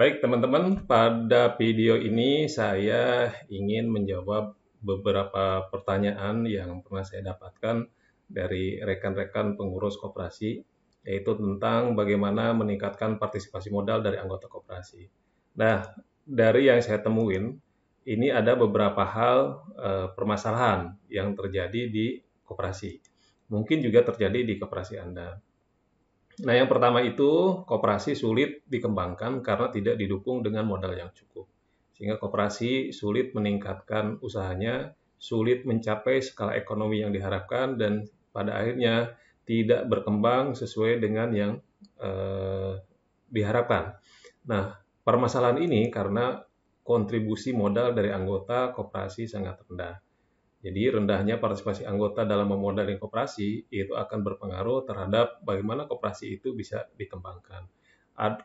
Baik, teman-teman, pada video ini saya ingin menjawab beberapa pertanyaan yang pernah saya dapatkan dari rekan-rekan pengurus koperasi, yaitu tentang bagaimana meningkatkan partisipasi modal dari anggota koperasi. Nah, dari yang saya temuin, ini ada beberapa hal permasalahan yang terjadi di koperasi. Mungkin juga terjadi di koperasi Anda. Nah, yang pertama itu, koperasi sulit dikembangkan karena tidak didukung dengan modal yang cukup. Sehingga koperasi sulit meningkatkan usahanya, sulit mencapai skala ekonomi yang diharapkan, dan pada akhirnya tidak berkembang sesuai dengan yang eh, diharapkan. Nah, permasalahan ini karena kontribusi modal dari anggota koperasi sangat rendah. Jadi rendahnya partisipasi anggota dalam memodali koperasi itu akan berpengaruh terhadap bagaimana koperasi itu bisa dikembangkan.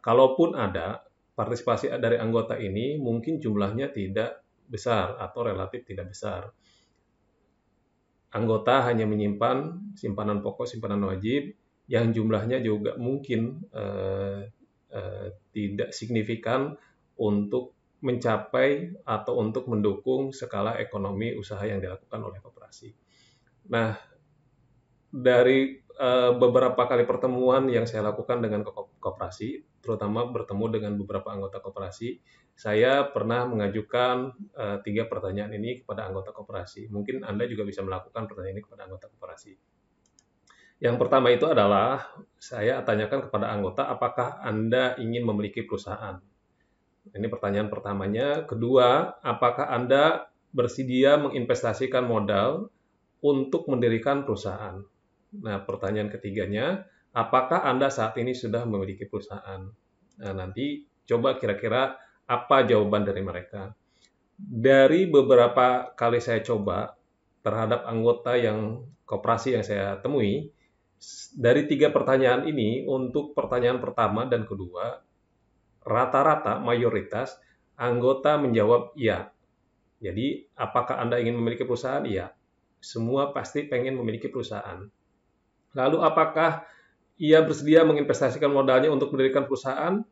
Kalaupun ada, partisipasi dari anggota ini mungkin jumlahnya tidak besar atau relatif tidak besar. Anggota hanya menyimpan simpanan pokok, simpanan wajib, yang jumlahnya juga mungkin tidak signifikan untuk mencapai atau untuk mendukung skala ekonomi usaha yang dilakukan oleh koperasi. Nah, dari beberapa kali pertemuan yang saya lakukan dengan koperasi, terutama bertemu dengan beberapa anggota koperasi, saya pernah mengajukan 3 pertanyaan ini kepada anggota koperasi. Mungkin Anda juga bisa melakukan pertanyaan ini kepada anggota koperasi. Yang pertama itu adalah saya tanyakan kepada anggota, apakah Anda ingin memiliki perusahaan? Ini pertanyaan pertamanya. Kedua, apakah Anda bersedia menginvestasikan modal untuk mendirikan perusahaan? Nah, pertanyaan ketiganya, apakah Anda saat ini sudah memiliki perusahaan? Nah, nanti coba kira-kira apa jawaban dari mereka. Dari beberapa kali saya coba terhadap anggota yang koperasi yang saya temui, dari 3 pertanyaan ini, untuk pertanyaan pertama dan kedua, rata-rata mayoritas anggota menjawab iya. Jadi, apakah Anda ingin memiliki perusahaan? Iya. Semua pasti pengen memiliki perusahaan. Lalu apakah ia bersedia menginvestasikan modalnya untuk mendirikan perusahaan?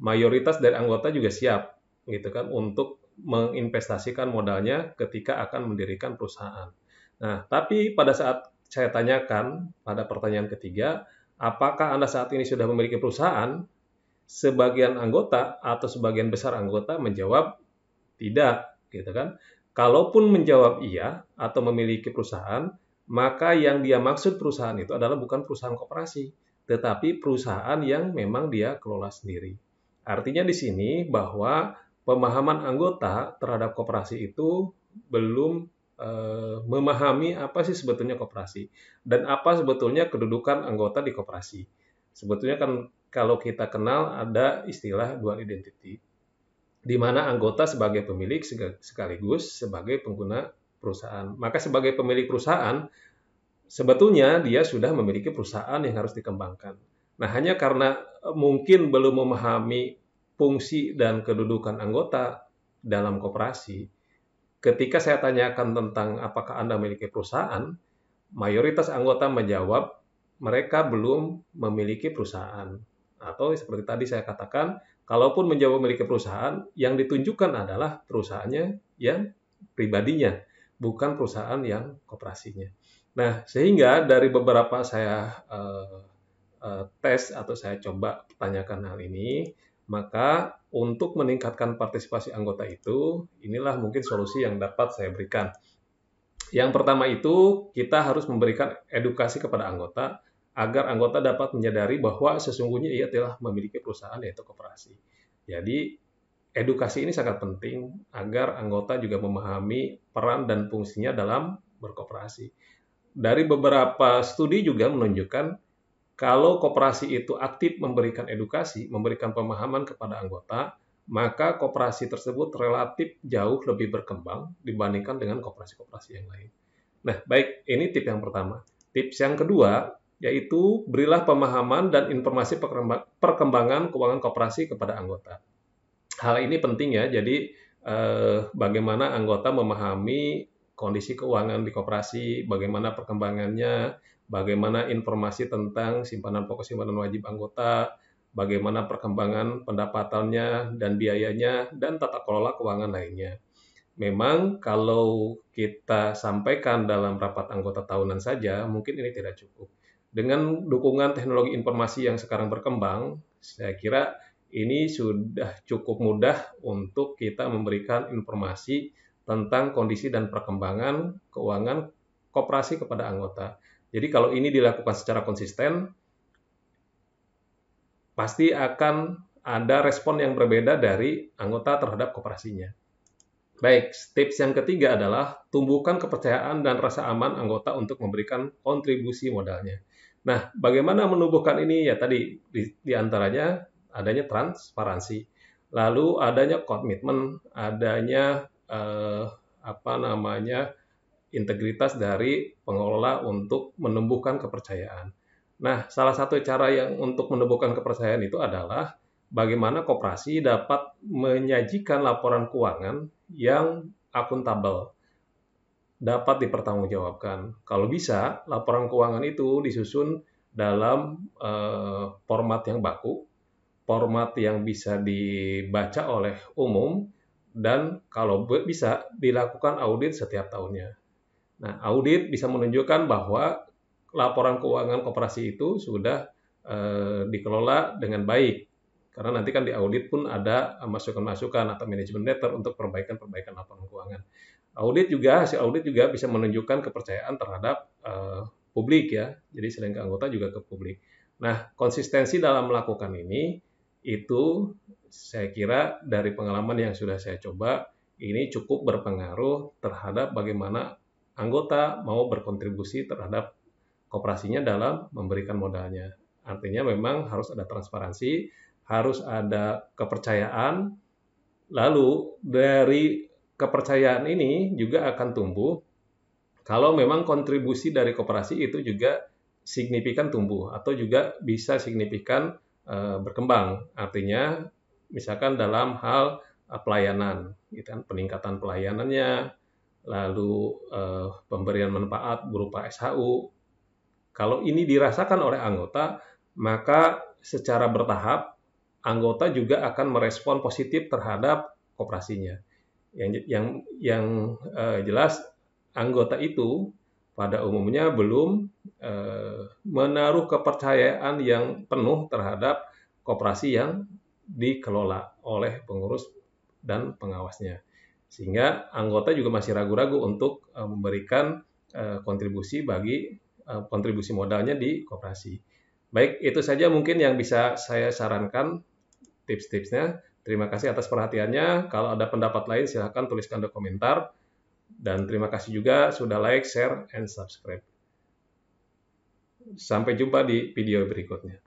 Mayoritas dari anggota juga siap, gitu kan, untuk menginvestasikan modalnya ketika akan mendirikan perusahaan. Nah, tapi pada saat saya tanyakan pada pertanyaan ketiga, apakah Anda saat ini sudah memiliki perusahaan? Sebagian anggota atau sebagian besar anggota menjawab tidak, gitu kan. Kalaupun menjawab iya atau memiliki perusahaan, maka yang dia maksud perusahaan itu adalah bukan perusahaan koperasi, tetapi perusahaan yang memang dia kelola sendiri. Artinya di sini bahwa pemahaman anggota terhadap koperasi itu belum memahami apa sih sebetulnya koperasi dan apa sebetulnya kedudukan anggota di koperasi. Sebetulnya kan kalau kita kenal ada istilah dual identity, di mana anggota sebagai pemilik sekaligus sebagai pengguna perusahaan. Maka sebagai pemilik perusahaan, sebetulnya dia sudah memiliki perusahaan yang harus dikembangkan. Nah, hanya karena mungkin belum memahami fungsi dan kedudukan anggota dalam koperasi, ketika saya tanyakan tentang apakah Anda memiliki perusahaan, mayoritas anggota menjawab mereka belum memiliki perusahaan. Atau seperti tadi saya katakan, kalaupun menjawab memiliki perusahaan, yang ditunjukkan adalah perusahaannya yang pribadinya, bukan perusahaan yang koperasinya. Nah, sehingga dari beberapa saya tes atau saya coba tanyakan hal ini, maka untuk meningkatkan partisipasi anggota itu, inilah mungkin solusi yang dapat saya berikan. Yang pertama itu, kita harus memberikan edukasi kepada anggota agar anggota dapat menyadari bahwa sesungguhnya ia telah memiliki perusahaan yaitu koperasi. Jadi, edukasi ini sangat penting agar anggota juga memahami peran dan fungsinya dalam berkoperasi. Dari beberapa studi juga menunjukkan kalau koperasi itu aktif memberikan edukasi, memberikan pemahaman kepada anggota, maka koperasi tersebut relatif jauh lebih berkembang dibandingkan dengan koperasi-koperasi yang lain. Nah, baik, ini tips yang pertama. Tips yang kedua, yaitu berilah pemahaman dan informasi perkembangan keuangan koperasi kepada anggota. Hal ini penting ya, jadi bagaimana anggota memahami kondisi keuangan di koperasi, bagaimana perkembangannya, bagaimana informasi tentang simpanan pokok simpanan wajib anggota, bagaimana perkembangan pendapatannya dan biayanya, dan tata kelola keuangan lainnya. Memang kalau kita sampaikan dalam rapat anggota tahunan saja, mungkin ini tidak cukup. Dengan dukungan teknologi informasi yang sekarang berkembang, saya kira ini sudah cukup mudah untuk kita memberikan informasi tentang kondisi dan perkembangan keuangan koperasi kepada anggota. Jadi kalau ini dilakukan secara konsisten, pasti akan ada respon yang berbeda dari anggota terhadap koperasinya. Baik, tips yang ketiga adalah tumbuhkan kepercayaan dan rasa aman anggota untuk memberikan kontribusi modalnya. Nah, bagaimana menumbuhkan ini? Ya tadi di antaranya adanya transparansi, lalu adanya komitmen, adanya integritas dari pengelola untuk menumbuhkan kepercayaan. Nah, salah satu cara yang untuk menumbuhkan kepercayaan itu adalah bagaimana koperasi dapat menyajikan laporan keuangan yang akuntabel, dapat dipertanggungjawabkan. Kalau bisa, laporan keuangan itu disusun dalam format yang baku, format yang bisa dibaca oleh umum, dan kalau bisa dilakukan audit setiap tahunnya. Nah, audit bisa menunjukkan bahwa laporan keuangan koperasi itu sudah dikelola dengan baik. Karena nanti kan di audit pun ada masukan-masukan atau manajemen letter untuk perbaikan-perbaikan laporan keuangan. Hasil audit juga bisa menunjukkan kepercayaan terhadap publik ya. Jadi selain ke anggota juga ke publik. Nah, konsistensi dalam melakukan ini itu saya kira dari pengalaman yang sudah saya coba ini cukup berpengaruh terhadap bagaimana anggota mau berkontribusi terhadap koperasinya dalam memberikan modalnya. Artinya memang harus ada transparansi, harus ada kepercayaan, lalu dari kepercayaan ini juga akan tumbuh kalau memang kontribusi dari koperasi itu juga signifikan tumbuh atau juga bisa signifikan berkembang. Artinya misalkan dalam hal pelayanan, gitu kan, peningkatan pelayanannya, lalu pemberian manfaat berupa SHU. Kalau ini dirasakan oleh anggota, maka secara bertahap anggota juga akan merespon positif terhadap koperasinya. Yang jelas anggota itu pada umumnya belum menaruh kepercayaan yang penuh terhadap koperasi yang dikelola oleh pengurus dan pengawasnya. Sehingga anggota juga masih ragu-ragu untuk memberikan kontribusi modalnya di koperasi. Baik, itu saja mungkin yang bisa saya sarankan tips-tipsnya. Terima kasih atas perhatiannya. Kalau ada pendapat lain silakan tuliskan di komentar. Dan terima kasih juga sudah like, share, and subscribe. Sampai jumpa di video berikutnya.